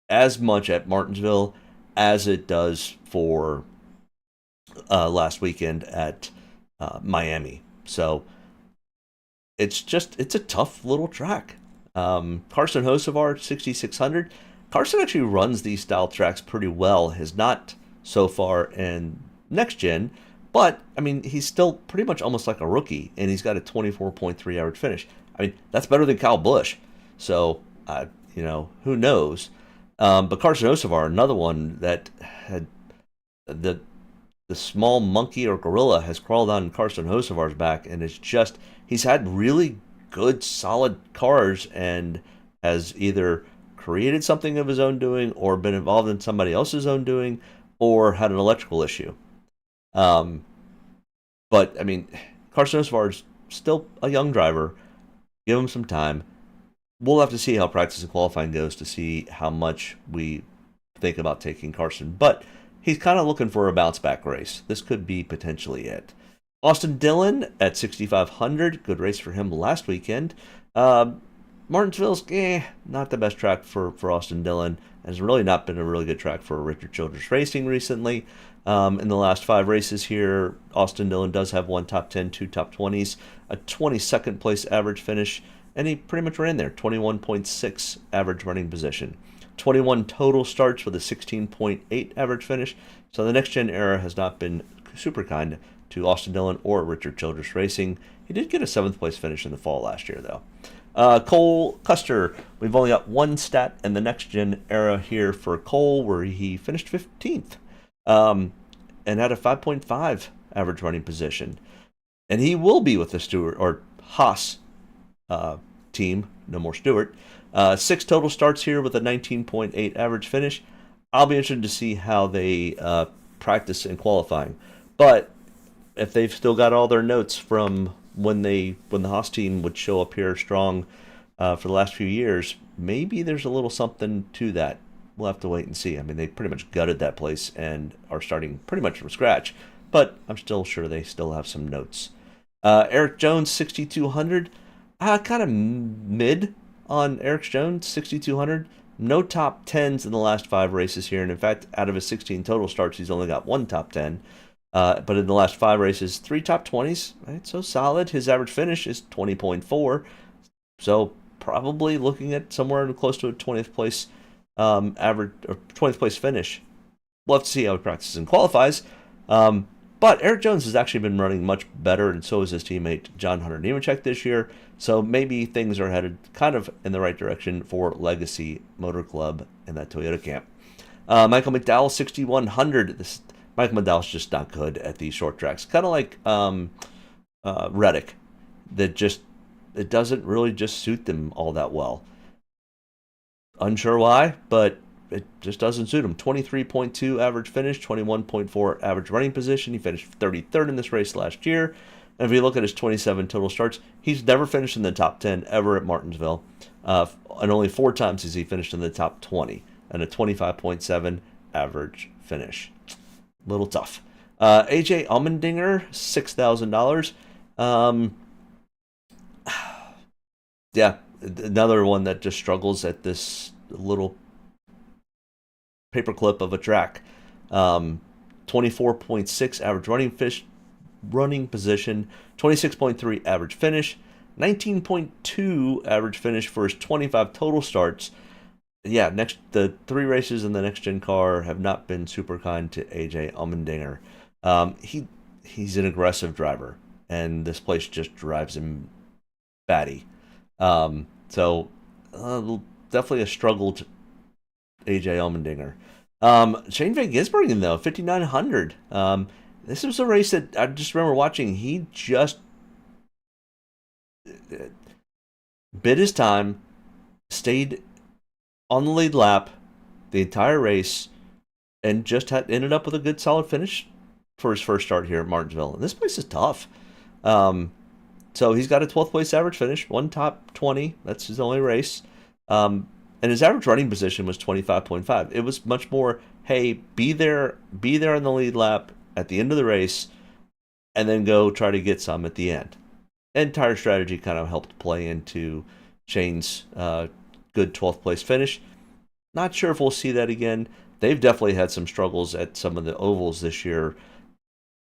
as much at Martinsville as it does for last weekend at Miami. So it's a tough little track. Carson Hocevar, 6,600. Carson actually runs these style tracks pretty well. Has not so far in next gen, but I mean, he's still pretty much almost like a rookie, and he's got a 24.3 average finish. I mean, that's better than Kyle Busch. So, who knows? But Carson Hocevar, another one that had the small monkey or gorilla has crawled on Carson Hocevar's back, and he's had really good, solid cars and has either created something of his own doing or been involved in somebody else's own doing or had an electrical issue. But, I mean, Carson Hocevar is still a young driver. Give him some time. We'll have to see how practice and qualifying goes to see how much we think about taking Carson. But he's kind of looking for a bounce-back race. This could be potentially it. Austin Dillon at 6,500. Good race for him last weekend. Martinsville's not the best track for Austin Dillon. Has really not been a really good track for Richard Childress Racing recently. In the last 5 races here, Austin Dillon does have 1 top 10, 2 top 20s, a 22nd place average finish, and he pretty much ran there, 21.6 average running position. 21 total starts with a 16.8 average finish. So the next gen era has not been super kind to Austin Dillon or Richard Childress Racing. He did get a 7th place finish in the fall last year, though. Cole Custer, we've only got one stat in the next gen era here for Cole, where he finished 15th and had a 5.5 average running position. And he will be with the Stewart or Haas team, no more Stewart. 6 total starts here with a 19.8 average finish. I'll be interested to see how they practice in qualifying. But if they've still got all their notes from when the Haas team would show up here strong for the last few years, maybe there's a little something to that. We'll have to wait and see. I mean, they pretty much gutted that place and are starting pretty much from scratch, but I'm still sure they still have some notes. Eric Jones, 6,200. Kind of mid on Eric Jones, 6,200. No top 10s in the last 5 races here, and in fact, out of his 16 total starts, he's only got 1 top 10. But in the last 5 races, 3 top 20s, right? So solid. His average finish is 20.4. So probably looking at somewhere close to a 20th place average or 20th place finish. We'll have to see how he practices and qualifies. But Eric Jones has actually been running much better, and so is his teammate John Hunter Nemechek this year. So maybe things are headed kind of in the right direction for Legacy Motor Club in that Toyota camp. Michael McDowell, 6,100. Michael McDowell's just not good at these short tracks. Kind of like Reddick, that it doesn't really just suit them all that well. Unsure why, but it just doesn't suit him. 23.2 average finish, 21.4 average running position. He finished 33rd in this race last year. And if you look at his 27 total starts, he's never finished in the top 10 ever at Martinsville. And only 4 times has he finished in the top 20. And a 25.7 average finish. Little tough. AJ Allmendinger, $6,000. Yeah, another one that just struggles at this little paperclip of a track. 24.6 average running position, 26.3 average finish, 19.2 average finish for his 25 total starts. Yeah, the 3 races in the next gen car have not been super kind to AJ Allmendinger. He's an aggressive driver, and this place just drives him batty. So definitely a struggle to AJ Allmendinger. Shane Van Gisbergen, though, 5,900. This was a race that I just remember watching. He just bid his time, stayed on the lead lap the entire race, and just ended up with a good solid finish for his first start here at Martinsville. And this place is tough. So he's got a 12th place average finish, one top 20. That's his only race. And his average running position was 25.5. It was much more, hey, be there on the lead lap at the end of the race, and then go try to get some at the end. And tire strategy kind of helped play into Shane's good 12th place finish. Not sure if we'll see that again. They've definitely had some struggles at some of the ovals this year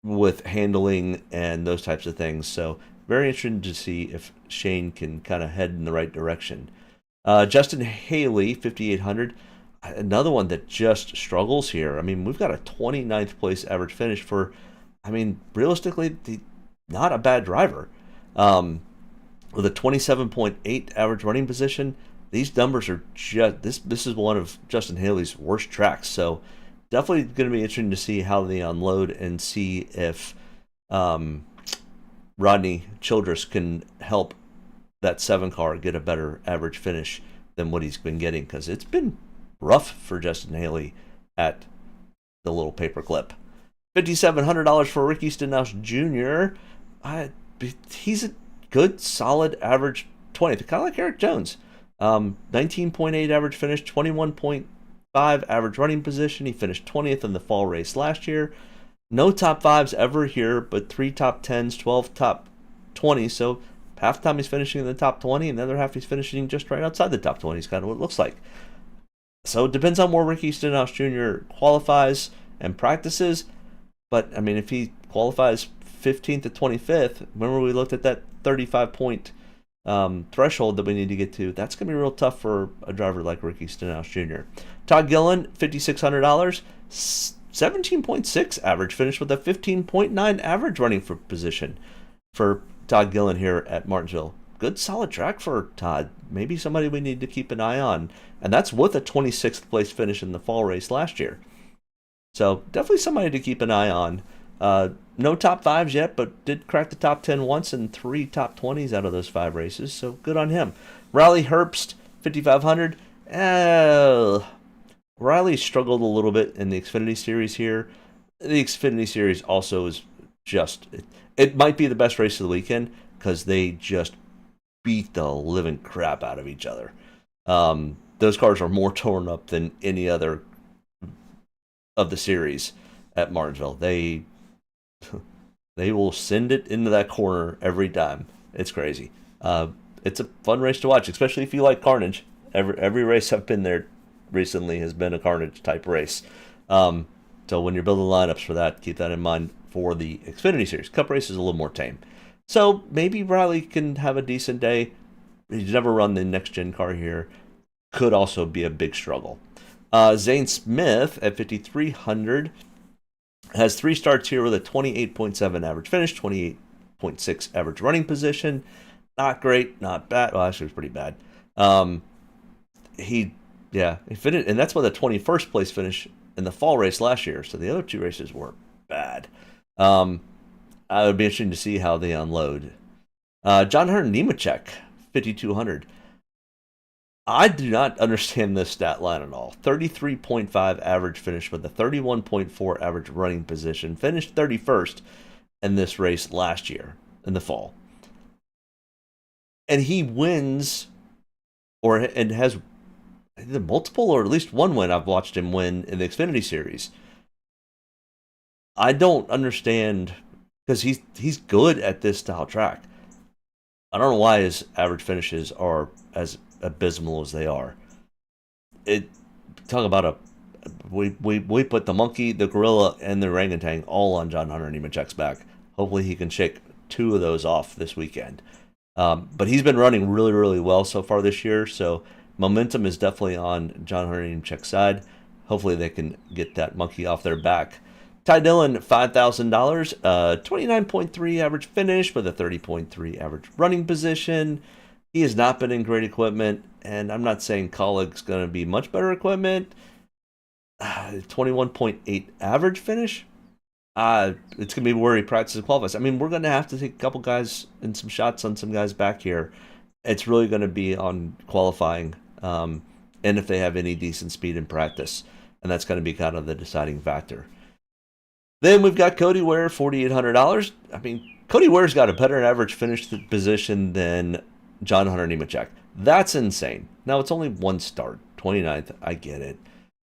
with handling and those types of things. So very interesting to see if Shane can kind of head in the right direction. Justin Haley, 5,800. Another one that just struggles here. I mean, we've got a 29th place average finish for, realistically, not a bad driver. With a 27.8 average running position, these numbers are just, this is one of Justin Haley's worst tracks. So definitely going to be interesting to see how they unload and see if Rodney Childress can help that 7 car get a better average finish than what he's been getting, because it's been rough for Justin Haley at the little paperclip. $5,700 for Ricky Stenhouse Jr. He's a good, solid average 20th, kind of like Eric Jones. 19.8 average finish, 21.5 average running position. He finished 20th in the fall race last year. No top 5s ever here, but 3 top 10s, 12 top 20s. So half the time he's finishing in the top 20, and the other half he's finishing just right outside the top 20 is kind of what it looks like. So it depends on where Ricky Stenhouse Jr. qualifies and practices. But, if he qualifies 15th to 25th, remember we looked at that 35-point threshold that we need to get to. That's going to be real tough for a driver like Ricky Stenhouse Jr. Todd Gillen, $5,600. 17.6 average finish with a 15.9 average running for position for Todd Gillen here at Martinsville. Good solid track for Todd. Maybe somebody we need to keep an eye on. And that's with a 26th place finish in the fall race last year. So definitely somebody to keep an eye on. No top 5s yet, but did crack the top 10 once and 3 top 20s out of those 5 races. So good on him. Riley Herbst, 5,500. Riley struggled a little bit in the Xfinity Series here. The Xfinity Series also is just, it might be the best race of the weekend because they just beat the living crap out of each other. Those cars are more torn up than any other of the series at Martinsville. They will send it into that corner every time. It's crazy. It's a fun race to watch, especially if you like carnage. Every race I've been there recently has been a carnage type race. So when you're building lineups for that, keep that in mind for the Xfinity Series. Cup race is a little more tame. So maybe Riley can have a decent day. He's never run the next gen car here. Could also be a big struggle. Zane Smith at 5,300 has 3 starts here with a 28.7 average finish, 28.6 average running position. Not great, not bad. Well, actually, it was pretty bad. He finished, and that's with a 21st place finish in the fall race last year. So the other 2 races were bad. It would be interesting to see how they unload. John Hunter Nemechek, 5,200. I do not understand this stat line at all. 33.5 average finish with a 31.4 average running position. Finished 31st in this race last year in the fall. And he wins, and has either multiple or at least one win I've watched him win in the Xfinity Series. I don't understand, because he's good at this style track. I don't know why his average finishes are as abysmal as they are. It talk about a we put the monkey, the gorilla, and the orangutan all on John Hunter Nemechek's back. Hopefully he can shake 2 of those off this weekend. But he's been running really, really well so far this year, so momentum is definitely on John Hunter Nemechek's side. Hopefully they can get that monkey off their back. Ty Dillon, $5,000, 29.3 average finish with a 30.3 average running position. He has not been in great equipment, and I'm not saying Colleague's going to be much better equipment. 21.8 average finish. It's going to be where he practices and qualifies. I mean, we're going to have to take a couple guys and some shots on some guys back here. It's really going to be on qualifying and if they have any decent speed in practice. And that's going to be kind of the deciding factor. Then we've got Cody Ware, $4,800. I mean, Cody Ware's got a better average finish position than John Hunter Nemechek. That's insane. Now, it's only 1 start, 29th. I get it.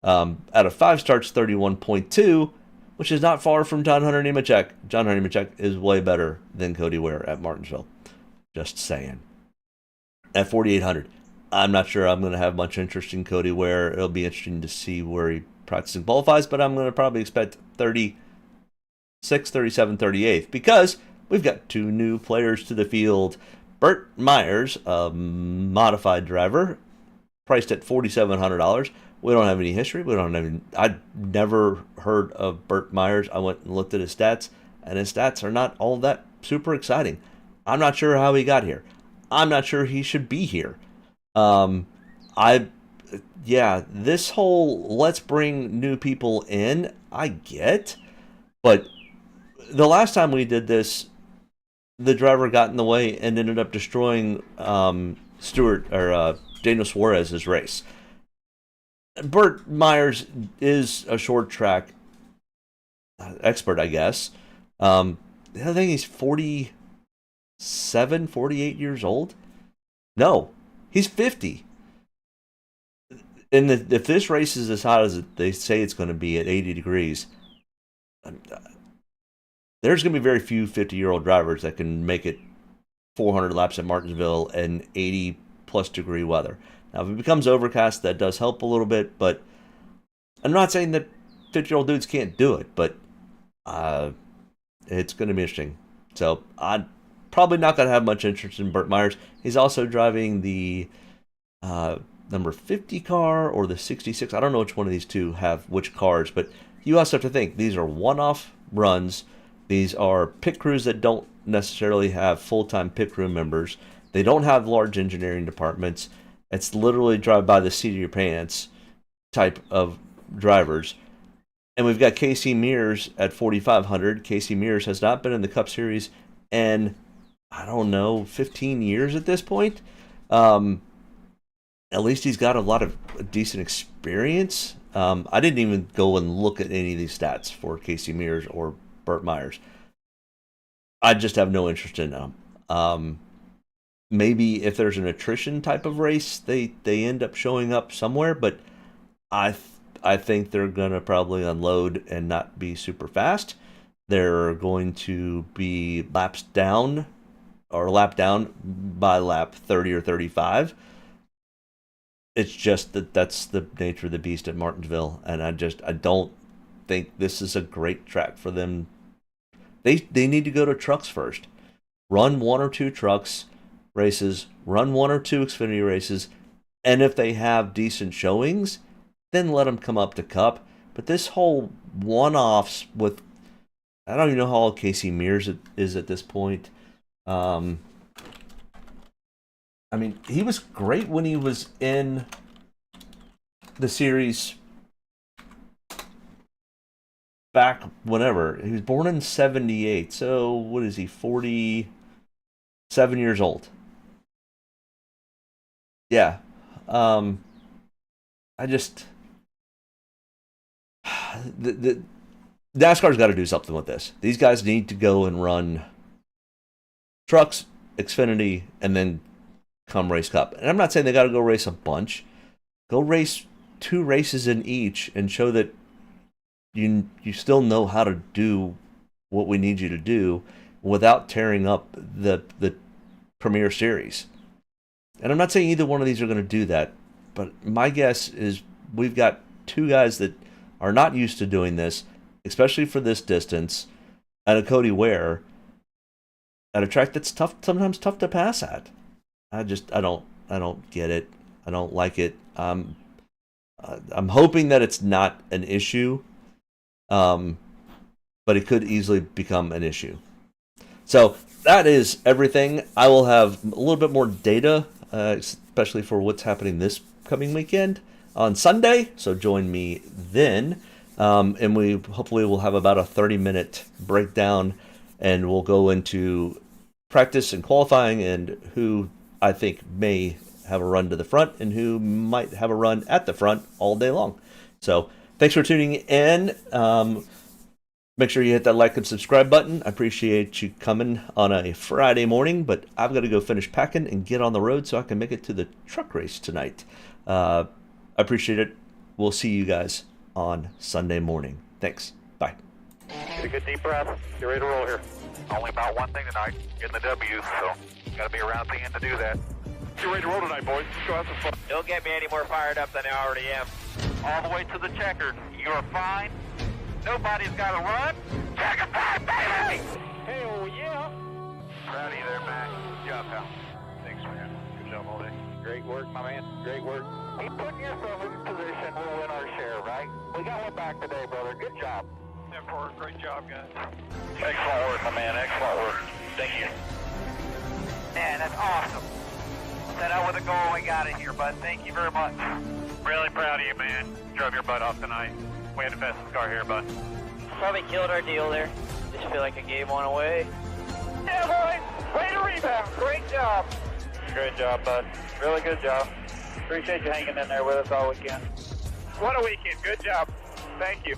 Out of 5 starts, 31.2, which is not far from John Hunter Nemechek. John Hunter Nemechek is way better than Cody Ware at Martinsville. Just saying. At 4,800, I'm not sure I'm going to have much interest in Cody Ware. It'll be interesting to see where he practices and qualifies, but I'm going to probably expect 36, 37, 38th, because we've got 2 new players to the field. Burt Myers, a modified driver, priced at $4,700. We don't have any history. I'd never heard of Burt Myers. I went and looked at his stats, and his stats are not all that super exciting. I'm not sure how he got here. I'm not sure he should be here. This whole let's bring new people in, I get, but the last time we did this, the driver got in the way and ended up destroying Daniel Suarez's race. Burt Myers is a short track expert, I guess. I think he's 47, 48 years old. No, he's 50. And if this race is as hot as they say it's going to be at 80 degrees, there's going to be very few 50-year-old drivers that can make it 400 laps at Martinsville in 80-plus degree weather. Now, if it becomes overcast, that does help a little bit, but I'm not saying that 50-year-old dudes can't do it, but it's going to be interesting. So I'm probably not going to have much interest in Burt Myers. He's also driving the number 50 car or the 66. I don't know which one of these two have which cars, but you also have to think these are one-off runs. These are pit crews that don't necessarily have full-time pit crew members. They don't have large engineering departments. It's literally drive by the seat of your pants type of drivers. And we've got Casey Mears at 4,500. Casey Mears has not been in the Cup Series in, 15 years at this point. At least he's got a lot of decent experience. I didn't even go and look at any of these stats for Casey Mears or Burt Myers. I just have no interest in them. Maybe if there's an attrition type of race, they end up showing up somewhere, but I think they're going to probably unload and not be super fast. They're going to be laps down or lap down by lap 30 or 35. It's just that's the nature of the beast at Martinsville, and I don't think this is a great track for them. They need to go to trucks first. Run 1 or 2 trucks races, run 1 or 2 Xfinity races, and if they have decent showings, then let them come up to Cup. But this whole one-offs with, I don't even know how old Casey Mears is at this point. He was great when he was in the series back whenever. He was born in 78, so what is he, 47 years old? Yeah. The NASCAR's got to do something with this. These guys need to go and run trucks, Xfinity, and then come race Cup. And I'm not saying they got to go race a bunch. Go race 2 races in each and show that you still know how to do what we need you to do without tearing up the Premier Series. And I'm not saying either one of these are going to do that, but my guess is we've got two guys that are not used to doing this, especially for this distance, and a Cody Ware at a track that's sometimes tough to pass at. I don't get it. I don't like it. I'm hoping that it's not an issue, but it could easily become an issue. So that is everything. I will have a little bit more data, especially for what's happening this coming weekend on Sunday. So join me then, and we hopefully will have about a 30-minute breakdown, and we'll go into practice and qualifying and who I think may have a run to the front and who might have a run at the front all day long. So thanks for tuning in. Make sure you hit that like and subscribe button. I appreciate you coming on a Friday morning, but I've got to go finish packing and get on the road so I can make it to the truck race tonight. I appreciate it. We'll see you guys on Sunday morning. Thanks. Bye. Get a good deep breath. Get ready to roll here. Only about one thing tonight, getting the W, so got to be around at the end to do that. Get ready to roll tonight, boys. Let's go have some fun. Don't get me any more fired up than I already am. All the way to the checkered. You're fine. Nobody's got to run. Checker time, baby! Hell yeah! Proud of you there, Mac. Good job, pal. Thanks, man. Good job all day. Great work, my man. Great work. Keep putting yourself in position, we'll win our share, right? We got one back today, brother. Good job. Great job, guys. Excellent work, my man. Excellent work. Thank you. Man, that's awesome. Set out with a goal, we got it here, bud. Thank you very much. Really proud of you, man. Drove your butt off tonight. We had the fastest car here, bud. Probably killed our deal there. Just feel like I gave one away. Yeah, boys. Way to rebound. Great job. Great job, bud. Really good job. Appreciate you hanging in there with us all weekend. What a weekend. Good job. Thank you.